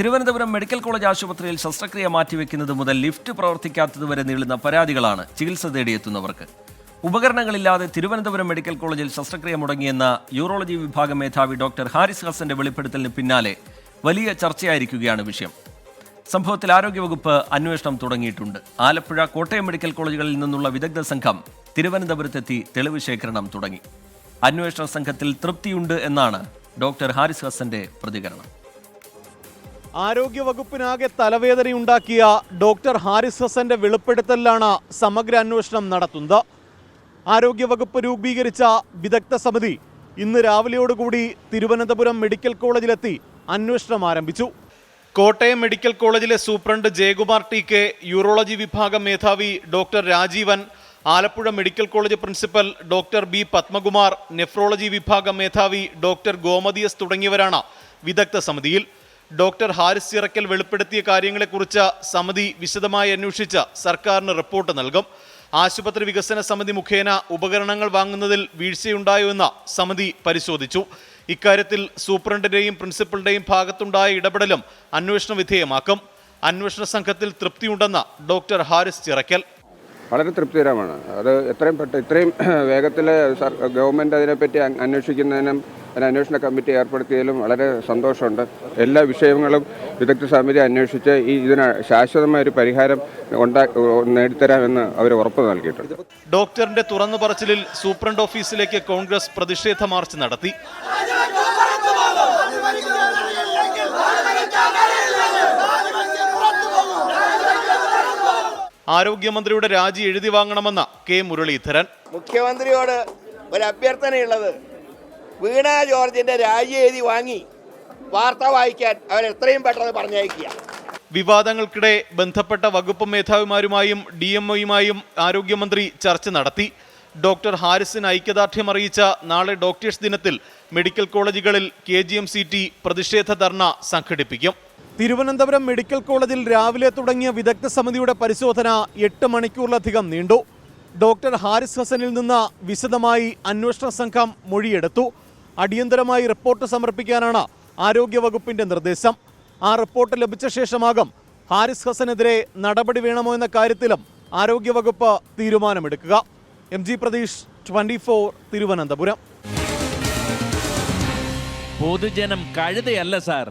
Thiruvananthapuram medical college ആശുപത്രിയിൽ ശസ്ത്രക്രിയ മാറ്റിവെക്കുന്നത് മുതൽ ലിഫ്റ്റ് പ്രവർത്തിക്കാത്തതുവരെ നീളുന്ന പരാതികളാണ് ചികിത്സ തേടിയെത്തുന്നവർക്ക്. ഉപകരണങ്ങളില്ലാതെ തിരുവനന്തപുരം മെഡിക്കൽ കോളേജിൽ ശസ്ത്രക്രിയ മുടങ്ങിയെന്ന യൂറോളജി വിഭാഗം മേധാവി ഡോക്ടർ ഹാരിസ് ഹസന്റെ വെളിപ്പെടുത്തലിന് പിന്നാലെ വലിയ ചർച്ചയായിരിക്കുകയാണ് വിഷയം. സംഭവത്തിൽ ആരോഗ്യവകുപ്പ് അന്വേഷണം തുടങ്ങിയിട്ടുണ്ട്. ആലപ്പുഴ, കോട്ടയം മെഡിക്കൽ കോളേജുകളിൽ നിന്നുള്ള വിദഗ്ധ സംഘം തിരുവനന്തപുരത്തെത്തി തെളിവ് ശേഖരണം തുടങ്ങി. അന്വേഷണ സംഘത്തിൽ തൃപ്തിയുണ്ട് എന്നാണ് ഡോക്ടർ ഹാരിസ് ഹസന്റെ പ്രതികരണം. ആരോഗ്യവകുപ്പിനാകെ തലവേദനയുണ്ടാക്കിയ ഡോക്ടർ ഹാരിസ് ഹസന്റെ വെളിപ്പെടുത്തലിലാണ് സമഗ്ര അന്വേഷണം നടത്തുന്നത്. ആരോഗ്യവകുപ്പ് രൂപീകരിച്ച വിദഗ്ധ സമിതി ഇന്ന് രാവിലെയോടുകൂടി തിരുവനന്തപുരം മെഡിക്കൽ കോളേജിലെത്തി അന്വേഷണം ആരംഭിച്ചു. കോട്ടയം മെഡിക്കൽ കോളേജിലെ സൂപ്രണ്ട് ജയകുമാർ ടി.കെ, യൂറോളജി വിഭാഗം മേധാവി doctor Rajeevan, Alappuzha medical college principal doctor B Padmakumar, nephrology വിഭാഗം മേധാവി ഡോക്ടർ ഗോമതി എസ് തുടങ്ങിയവരാണ് വിദഗ്ധ സമിതിയിൽ. ഡോക്ടർ ഹാരിസ് ചിറക്കൽ വെളിപ്പെടുത്തിയ കാര്യങ്ങളെക്കുറിച്ച് സമിതി വിശദമായി അന്വേഷിച്ച് സർക്കാരിന് റിപ്പോർട്ട് നൽകും. ആശുപത്രി വികസന സമിതി മുഖേന ഉപകരണങ്ങൾ വാങ്ങുന്നതിൽ വീഴ്ചയുണ്ടായോ എന്ന് സമിതി പരിശോധിച്ചു. ഇക്കാര്യത്തിൽ സൂപ്രണ്ടിന്റെയും പ്രിൻസിപ്പലിന്റെയും ഭാഗത്തുണ്ടായ ഇടപെടലും അന്വേഷണ വിധേയമാക്കും. അന്വേഷണ സംഘത്തിൽ തൃപ്തിയുണ്ടെന്ന് ഡോക്ടർ ഹാരിസ് ചിറക്കൽ. വളരെ തൃപ്തികരമാണ്. അത് ഇത്രയും വേഗത്തിൽ ഗവൺമെൻറ് അതിനെപ്പറ്റി അന്വേഷിക്കുന്നതിനും ഒരു അന്വേഷണ കമ്മിറ്റി ഏർപ്പെടുത്തിയതിലും വളരെ സന്തോഷമുണ്ട്. എല്ലാ വിഷയങ്ങളും വിദഗ്ധ സമിതി അന്വേഷിച്ച് ഇതിന് ശാശ്വതമായ ഒരു പരിഹാരം നേടിത്തരാമെന്ന് അവർ ഉറപ്പ് നൽകിയിട്ടുണ്ട്. ഡോക്ടറിന്റെ തുറന്നു പറച്ചിലിൽ സൂപ്രണ്ട് ഓഫീസിലേക്ക് കോൺഗ്രസ് പ്രതിഷേധ മാർച്ച് നടത്തി. ആരോഗ്യമന്ത്രിയുടെ രാജി എഴുതി വാങ്ങണമെന്ന കെ മുരളീധരൻ. മുഖ്യമന്ത്രിയോട് ഒരു അഭ്യർത്ഥനയുള്ളത്, വീണ ജോർജിന്റെ രാജി എഴുതി വാങ്ങി വാർത്ത വായിക്കാൻ അവർ എത്രയും പെട്ടെന്ന് പറഞ്ഞയക്കുക. വിവാദങ്ങൾക്കിടെ ബന്ധപ്പെട്ട വകുപ്പ് മേധാവിമാരുമായും DMOയുമായും ആരോഗ്യമന്ത്രി ചർച്ച നടത്തി. ഡോക്ടർ ഹാരിസിന് ഐക്യദാർഢ്യം അറിയിച്ച നാളെ ഡോക്ടേഴ്സ് ദിനത്തിൽ മെഡിക്കൽ കോളേജുകളിൽ KGMCT പ്രതിഷേധ ധർണ സംഘടിപ്പിക്കും. തിരുവനന്തപുരം മെഡിക്കൽ കോളേജിൽ രാവിലെ തുടങ്ങിയ വിദഗ്ധ സമിതിയുടെ പരിശോധന 8 മണിക്കൂറിലധികം നീണ്ടു. ഡോക്ടർ ഹാരിസ് ഹസനിൽ നിന്ന് വിശദമായി അന്വേഷണ സംഘം മൊഴിയെടുത്തു. അടിയന്തരമായി റിപ്പോർട്ട് സമർപ്പിക്കാനാണ് ആരോഗ്യവകുപ്പിന്റെ നിർദ്ദേശം. ആ റിപ്പോർട്ട് ലഭിച്ച ശേഷമാകും ഹാരിസ് ഹസനെതിരെ നടപടി വേണമോ എന്ന കാര്യത്തിലും ആരോഗ്യവകുപ്പ് തീരുമാനമെടുക്കുക. MG പ്രതീഷ്, 24 തിരുവനന്തപുരം. പൊതുജനം കഴുതയല്ല സാർ.